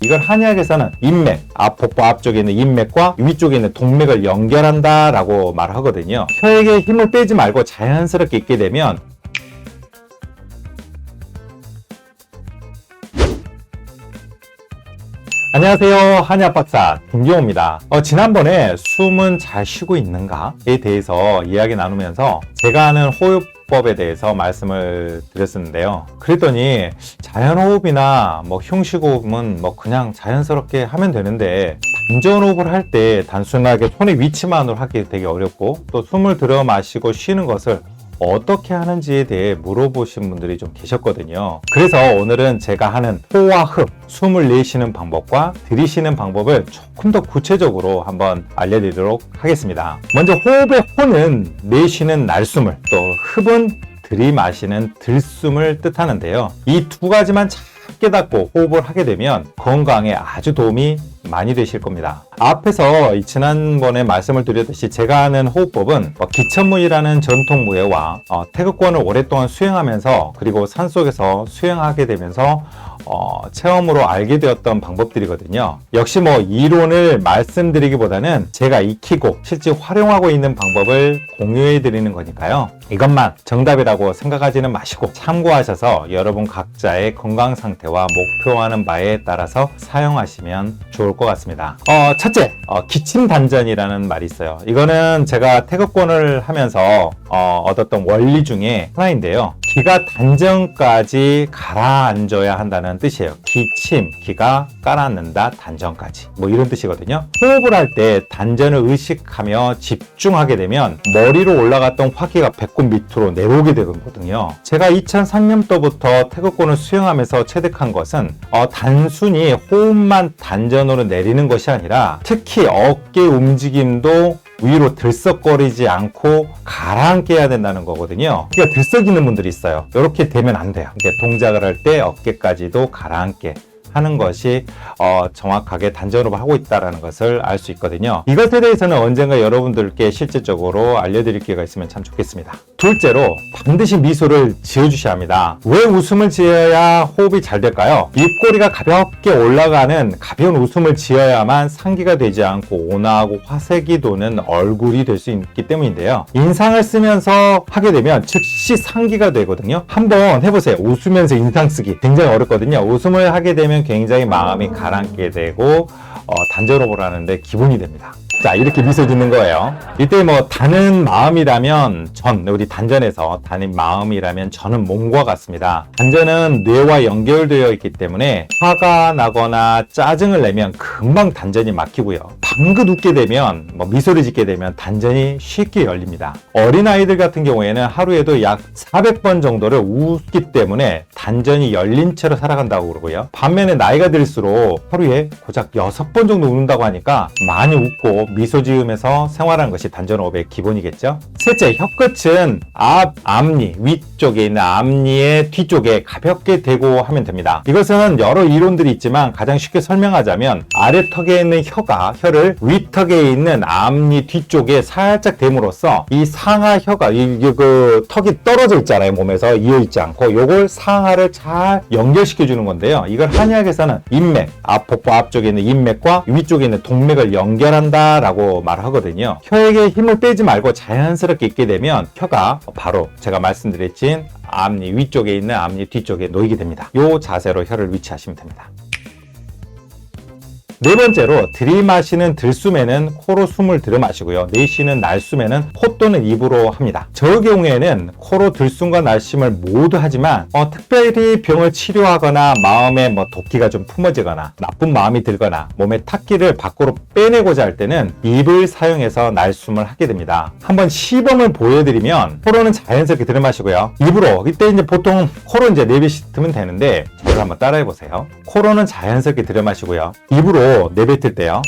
이걸 한의학에서는 인맥, 복부 앞쪽에 있는 인맥과 위쪽에 있는 동맥을 연결한다 라고 말하거든요. 혀에게 힘을 빼지 말고 자연스럽게 있게 되면 안녕하세요, 한의학 박사 김기호입니다. 지난번에 숨은 잘 쉬고 있는가에 대해서 이야기 나누면서 제가 아는 호흡법에 대해서 말씀을 드렸었는데요. 그랬더니 자연호흡이나 흉식호흡은 그냥 자연스럽게 하면 되는데 단전호흡을 할 때 단순하게 손의 위치만으로 하기 되게 어렵고 또 숨을 들여 마시고 쉬는 것을 어떻게 하는지에 대해 물어보신 분들이 좀 계셨거든요. 그래서 오늘은 제가 하는 호와 흡, 숨을 내쉬는 방법과 들이쉬는 방법을 조금 더 구체적으로 한번 알려드리도록 하겠습니다. 먼저 호흡의 호는 내쉬는 날숨을, 또 흡은 들이마시는 들숨을 뜻하는데요. 이 두 가지만 잘 깨닫고 호흡을 하게 되면 건강에 아주 도움이 많이 되실 겁니다. 앞에서 지난번에 말씀을 드렸듯이 제가 하는 호흡법은 기천무이라는 전통 무예와 태극권을 오랫동안 수행하면서 그리고 산속에서 수행하게 되면서 체험으로 알게 되었던 방법들이거든요. 역시 이론을 말씀드리기보다는 제가 익히고 실제 활용하고 있는 방법을 공유해 드리는 거니까요. 이것만 정답이라고 생각하지는 마시고 참고하셔서 여러분 각자의 건강 상태와 목표하는 바에 따라서 사용하시면 좋을 것 같습니다. 첫째, 기침단전이라는 말이 있어요. 이거는 제가 태극권을 하면서 얻었던 원리 중에 하나인데요. 기가 단전까지 가라앉아야 한다는 뜻이에요. 기침, 기가 가라앉는다, 단전까지. 이런 뜻이거든요. 호흡을 할 때 단전을 의식하며 집중하게 되면 머리로 올라갔던 화기가 배꼽 밑으로 내려오게 되거든요. 제가 2003년도부터 태극권을 수행하면서 체득한 것은 단순히 호흡만 단전으로 내리는 것이 아니라 특히 어깨 움직임도 위로 들썩거리지 않고 가라앉게 해야 된다는 거거든요. 그러니까 들썩이는 분들이 있어요. 이렇게 되면 안 돼요. 동작을 할 때 어깨까지도 가라앉게 하는 것이 정확하게 단전호흡을 하고 있다는 것을 알 수 있거든요. 이것에 대해서는 언젠가 여러분들께 실질적으로 알려드릴 기회가 있으면 참 좋겠습니다. 둘째로 반드시 미소를 지어주셔야 합니다. 왜 웃음을 지어야 호흡이 잘 될까요? 입꼬리가 가볍게 올라가는 가벼운 웃음을 지어야만 상기가 되지 않고 온화하고 화색이 도는 얼굴이 될 수 있기 때문인데요. 인상을 쓰면서 하게 되면 즉시 상기가 되거든요. 한번 해보세요. 웃으면서 인상 쓰기 굉장히 어렵거든요. 웃음을 하게 되면 굉장히 마음이 가라앉게 되고 단전호흡을 하는데 기본이 됩니다. 자, 이렇게 미소 짓는 거예요. 이때 다는 마음이라면 우리 단전에서 다는 마음이라면 저는 몸과 같습니다. 단전은 뇌와 연결되어 있기 때문에 화가 나거나 짜증을 내면 금방 단전이 막히고요. 방긋 웃게 되면 미소를 짓게 되면 단전이 쉽게 열립니다. 어린아이들 같은 경우에는 하루에도 약 400번 정도를 웃기 때문에 단전이 열린 채로 살아간다고 그러고요. 반면에 나이가 들수록 하루에 고작 6번 정도 웃는다고 하니까 많이 웃고 미소 지으면서 생활하는 것이 단전호흡의 기본이겠죠. 셋째, 혀끝은 앞니 위쪽에 있는 앞니의 뒤쪽에 가볍게 대고 하면 됩니다. 이것은 여러 이론들이 있지만 가장 쉽게 설명하자면 아래턱에 있는 혀를 위턱에 있는 앞니 뒤쪽에 살짝 댐으로써 이 상하 혀가 그 턱이 떨어져 있잖아요. 몸에서 이어 있지 않고 요걸 상하를 잘 연결시켜 주는 건데요. 이걸 한의학에서는 인맥, 복부 앞쪽에 있는 인맥과 위쪽에 있는 동맥을 연결한다 라고 말하거든요. 혀에게 힘을 빼지 말고 자연스럽게 있게 되면 혀가 바로 제가 말씀드렸진 앞니 위쪽에 있는 앞니 뒤쪽에 놓이게 됩니다. 이 자세로 혀를 위치하시면 됩니다. 네 번째로 들이마시는 들숨에는 코로 숨을 들이마시고요. 내쉬는 날숨에는 코 또는 입으로 합니다. 저 경우에는 코로 들숨과 날숨을 모두 하지만 특별히 병을 치료하거나 마음에 도기가 좀 품어지거나 나쁜 마음이 들거나 몸에 탁기를 밖으로 빼내고자 할 때는 입을 사용해서 날숨을 하게 됩니다. 한번 시범을 보여드리면 코로는 자연스럽게 들이마시고요. 입으로 이때 보통 코로 내뱉으면 되는데 저를 한번 따라해 보세요. 코로는 자연스럽게 들이마시고요. 입으로 내뱉을 때요.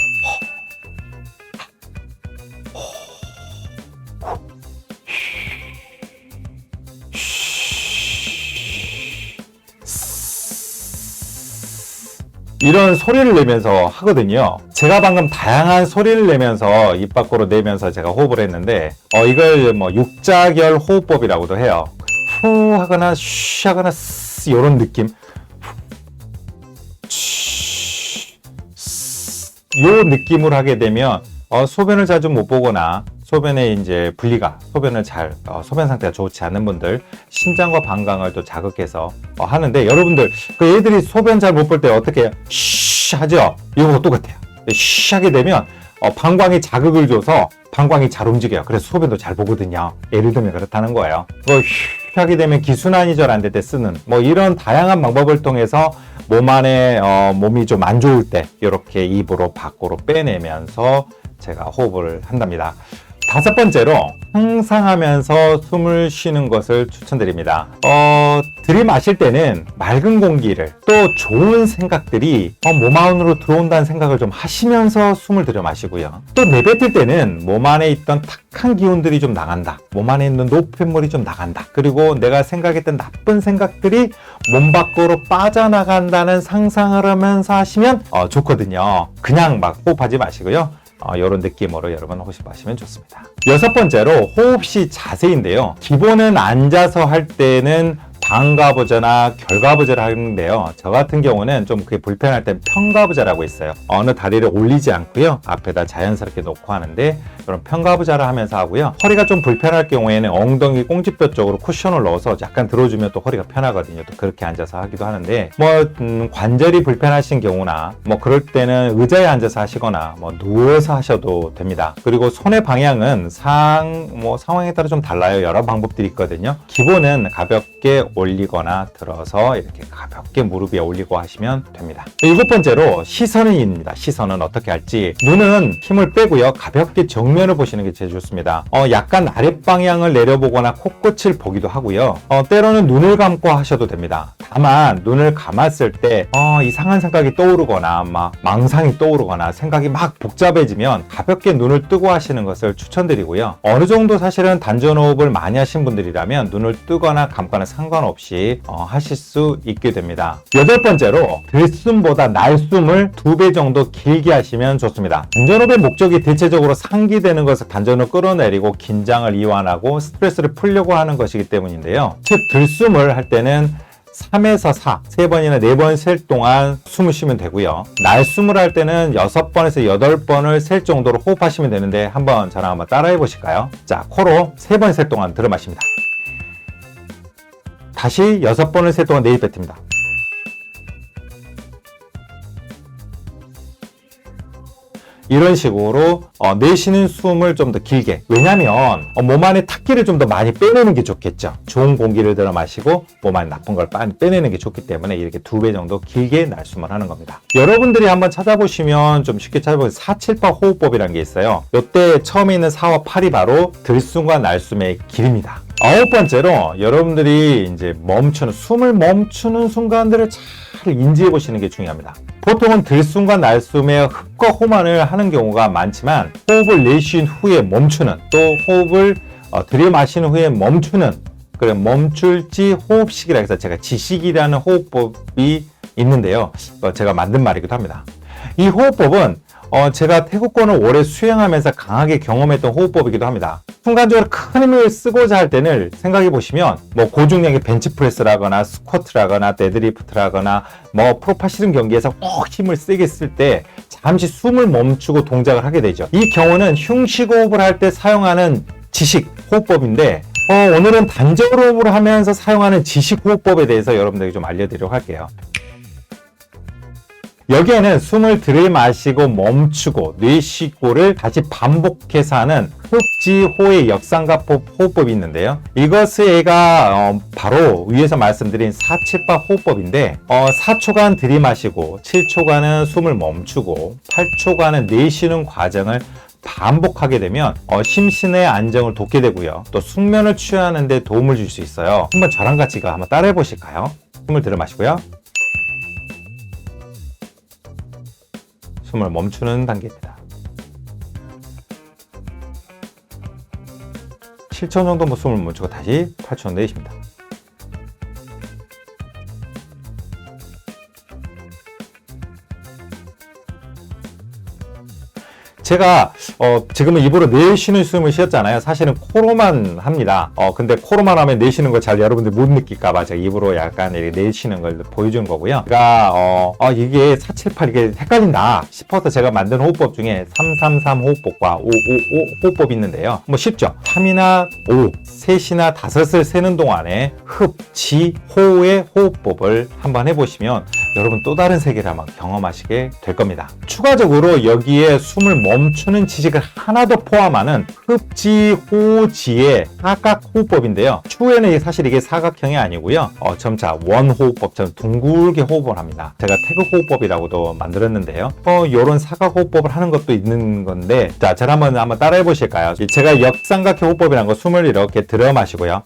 이런 소리를 내면서 하거든요. 제가 방금 다양한 소리를 내면서 입 밖으로 내면서 제가 호흡을 했는데 이걸 육자결 호흡법이라고도 해요. 후 하거나 쉬 하거나 쓰 이런 느낌. 요 느낌으로 하게 되면 소변을 자주 못 보거나 소변에 이제 분리가 소변을 소변 상태가 좋지 않은 분들 심장과 방광을 또 자극해서 하는데, 여러분들 그 애들이 소변 잘 못 볼 때 어떻게 쉬 하죠? 이거 똑같아요. 쉬 하게 되면 방광이 자극을 줘서 방광이 잘 움직여요. 그래서 소변도 잘 보거든요. 예를 들면 그렇다는 거예요. 쉬 하게 되면 기순환이 잘 안 될 때 쓰는 이런 다양한 방법을 통해서 몸 안에 몸이 좀 안 좋을 때 이렇게 입으로 밖으로 빼내면서 제가 호흡을 한답니다. 다섯 번째로 상상하면서 숨을 쉬는 것을 추천드립니다. 들이마실 때는 맑은 공기를, 또 좋은 생각들이 몸 안으로 들어온다는 생각을 좀 하시면서 숨을 들여마시고요. 또 내뱉을 때는 몸 안에 있던 탁한 기운들이 좀 나간다. 몸 안에 있는 노폐물이 좀 나간다. 그리고 내가 생각했던 나쁜 생각들이 몸 밖으로 빠져나간다는 상상을 하면서 하시면 좋거든요. 그냥 막 호흡하지 마시고요. 이런 느낌으로 여러분 호흡하시면 좋습니다. 여섯 번째로 호흡시 자세인데요. 기본은 앉아서 할 때는 방가부저나 결가부저를 하는데요. 저 같은 경우는 좀 그게 불편할 땐 편가부자라고 있어요. 어느 다리를 올리지 않고요. 앞에다 자연스럽게 놓고 하는데, 이런 편가부자를 하면서 하고요. 허리가 좀 불편할 경우에는 엉덩이 꽁지뼈 쪽으로 쿠션을 넣어서 약간 들어주면 또 허리가 편하거든요. 또 그렇게 앉아서 하기도 하는데, 관절이 불편하신 경우나 그럴 때는 의자에 앉아서 하시거나 누워서 하셔도 됩니다. 그리고 손의 방향은 상황에 따라 좀 달라요. 여러 방법들이 있거든요. 기본은 가볍게 올리거나 들어서 이렇게 가볍게 무릎 위에 올리고 하시면 됩니다. 일곱 번째로 시선입니다. 시선은 어떻게 할지, 눈은 힘을 빼고요. 가볍게 정면을 보시는 게 제일 좋습니다. 약간 아랫방향을 내려보거나 코끝을 보기도 하고요. 때로는 눈을 감고 하셔도 됩니다. 다만 눈을 감았을 때 이상한 생각이 떠오르거나 망상이 떠오르거나 생각이 막 복잡해지면 가볍게 눈을 뜨고 하시는 것을 추천드리고요. 어느 정도 사실은 단전호흡을 많이 하신 분들이라면 눈을 뜨거나 감거나 상관없이 하실 수 있게 됩니다. 여덟 번째로 들숨보다 날숨을 2배 정도 길게 하시면 좋습니다. 단전호흡의 목적이 대체적으로 상기되는 것을 단전으로 끌어내리고 긴장을 이완하고 스트레스를 풀려고 하는 것이기 때문인데요. 즉 들숨을 할 때는 3에서 4, 3번이나 4번 셀 동안 숨을 쉬면 되고요. 날숨을 할 때는 6번에서 8번을 셀 정도로 호흡하시면 되는데, 저랑 한번 따라해 보실까요? 자, 코로 3번 셀 동안 들어 마십니다. 다시 6번을 셀 동안 내뱉습니다. 이런 식으로 내쉬는 숨을 좀 더 길게, 왜냐하면 몸 안에 탁기를 좀 더 많이 빼내는 게 좋겠죠. 좋은 공기를 들어 마시고 몸 안에 나쁜 걸 빼내는 게 좋기 때문에 이렇게 2배 정도 길게 날숨을 하는 겁니다. 여러분들이 한번 찾아보시면 좀 쉽게 찾아보면 478 호흡법이라는 게 있어요. 이때 처음에 있는 4와 8이 바로 들숨과 날숨의 길입니다. 아홉 번째로 여러분들이 이제 숨을 멈추는 순간들을 잘 인지해 보시는 게 중요합니다. 보통은 들숨과 날숨의 흡과 호흡만을 하는 경우가 많지만, 호흡을 내쉰 후에 멈추는, 또 호흡을 들이마신 후에 멈추는, 멈출지 호흡식이라 해서 제가 지식이라는 호흡법이 있는데요. 제가 만든 말이기도 합니다. 이 호흡법은 제가 태국권을 오래 수행하면서 강하게 경험했던 호흡법이기도 합니다. 순간적으로 큰 힘을 쓰고자 할 때는 생각해 보시면 고중량의 벤치프레스라거나 스쿼트라거나 데드리프트라거나 프로파시즘 경기에서 꼭 힘을 세게 쓸 때 잠시 숨을 멈추고 동작을 하게 되죠. 이 경우는 흉식호흡을 할 때 사용하는 지식 호흡법인데, 오늘은 단전호흡을 하면서 사용하는 지식 호흡법에 대해서 여러분들에게 좀 알려드리려고 할게요. 여기에는 숨을 들이마시고 멈추고 내쉬고를 다시 반복해서 하는 흡지호의 역삼각 호흡법이 있는데요. 이것을 바로 위에서 말씀드린 478 호흡법인데, 4초간 들이마시고 7초간은 숨을 멈추고 8초간은 내쉬는 과정을 반복하게 되면 심신의 안정을 돕게 되고요. 또 숙면을 취하는 데 도움을 줄 수 있어요. 한번 저랑 같이 한번 따라해 보실까요? 숨을 들이마시고요. 숨을 멈추는 단계입니다. 7초 정도 숨을 멈추고 다시 8초 내쉽니다. 제가 지금은 입으로 내쉬는 숨을 쉬었잖아요. 사실은 코로만 합니다. 근데 코로만 하면 내쉬는 걸 잘 여러분들 못 느낄까봐 제가 입으로 약간 이렇게 내쉬는 걸 보여주는 거고요. 제가 이게 478 이게 헷갈린다 싶어서 제가 만든 호흡법 중에 333 호흡법과 555 호흡법이 있는데요. 뭐 쉽죠. 3이나 5, 3이나 5을 세는 동안에 흡, 지, 호의 호흡법을 한번 해보시면 여러분 또 다른 세계를 한번 경험하시게 될 겁니다. 추가적으로 여기에 숨을 멈추는 지식을 하나 더 포함하는 흡지호지의 사각호흡법인데요. 추후에는 사실 이게 사각형이 아니고요. 점차 원호흡법처럼 둥글게 호흡을 합니다. 제가 태극호흡법이라고도 만들었는데요. 이런 사각호흡법을 하는 것도 있는 건데, 자, 저를 한번 따라해 보실까요? 제가 역삼각형 호흡법이라는 거 숨을 이렇게 들여 마시고요.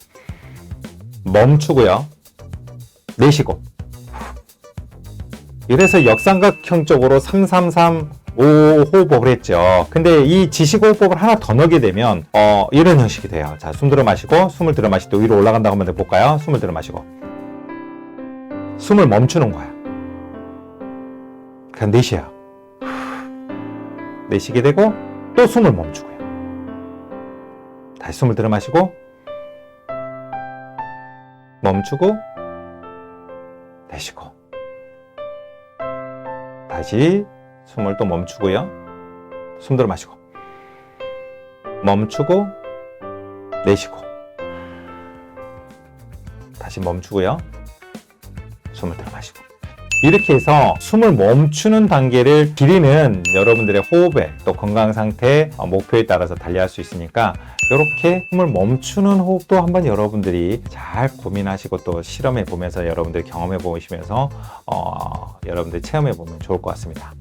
멈추고요. 내쉬고. 이래서 역삼각형 쪽으로 333 5 호흡법을 했죠. 근데 이 지식 호흡법을 하나 더 넣게 되면 이런 형식이 돼요. 자, 숨 들어 마시고 숨을 들어 마실 때 위로 올라간다고 한번 해볼까요? 숨을 들어 마시고 숨을 멈추는 거야. 그냥 내쉬어요. 내쉬게 되고 또 숨을 멈추고요. 다시 숨을 들어 마시고 멈추고 내쉬고 다시 숨을 또 멈추고요. 숨 들어 마시고 멈추고 내쉬고 다시 멈추고요. 숨을 들어 마시고 이렇게 해서 숨을 멈추는 단계를 길이는 여러분들의 호흡에 또 건강 상태 목표에 따라서 달리할 수 있으니까 이렇게 숨을 멈추는 호흡도 한번 여러분들이 잘 고민하시고 또 실험해 보면서 여러분들 경험해 보시면서 여러분들 체험해 보면 좋을 것 같습니다.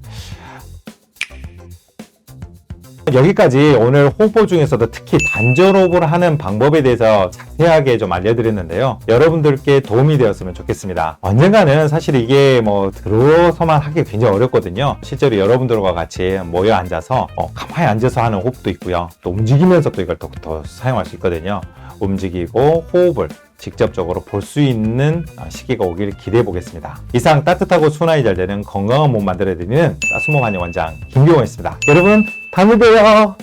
여기까지 오늘 호흡법 중에서도 특히 단전 호흡을 하는 방법에 대해서 자세하게 좀 알려드렸는데요. 여러분들께 도움이 되었으면 좋겠습니다. 언젠가는 사실 이게 뭐 들어서만 하기 굉장히 어렵거든요. 실제로 여러분들과 같이 모여 앉아서 가만히 앉아서 하는 호흡도 있고요. 또 움직이면서 또 이걸 더 사용할 수 있거든요. 움직이고 호흡을 직접적으로 볼 수 있는 시기가 오길 기대해 보겠습니다. 이상 따뜻하고 순환이 잘 되는 건강한 몸 만들어드리는 따스몸 한의 원장 김경호였습니다. 여러분 다음에 봬요.